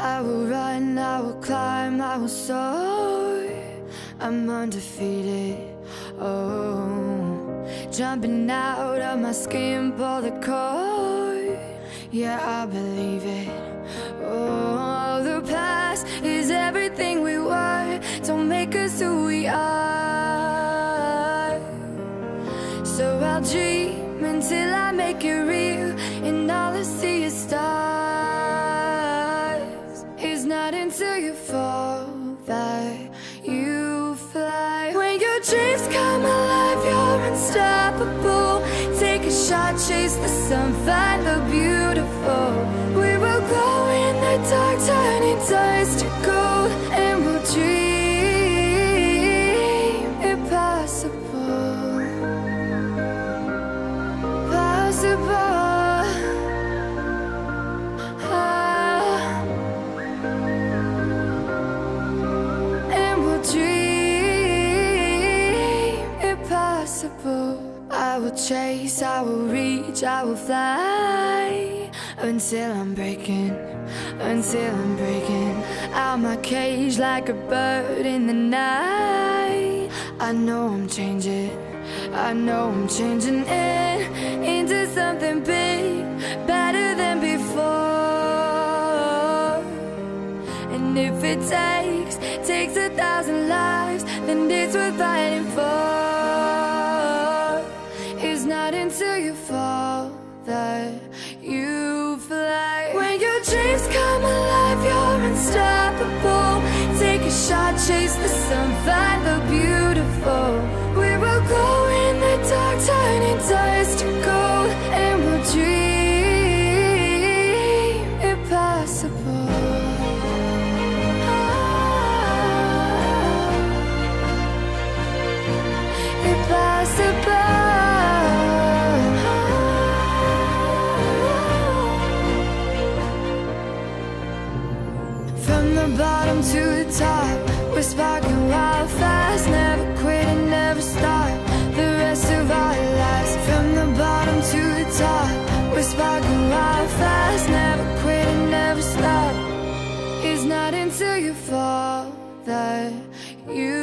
I will run, I will climb, I will soar. I'm undefeated, oh. Jumping out of my skin, pull the cord. Yeah, I believe it, oh. The past is everything we were. Don't make us who we are. So I'll dream until I make it real, and all I see is stars. It's not until you fall that you fly. When your dreams come alive, you're unstoppable. Take a shot, chase the sun, find the beautiful. We will glow in the dark, turning dust to gold, and we'll dream impossible. Possible. And we'll dream impossible. I will chase, I will reach, I will fly until I'm breaking out my cage like a bird in the night. I know I'm changing into something big, better than before. And if it takes 1,000 lives, then it's worth fighting for. It's not until you fall that you fly. When your dreams come alive, you're unstoppable. Take a shot, chase the sun, find the beautiful. We will go in the dark, turning dust to gold, and we'll dream impossible. Impossible. From the bottom to the top, we're sparking wild fast. Never quit and never stop the rest of our lives. From the bottom to the top, we're sparking wild fast. Never quit and never stop. It's not until you fall that you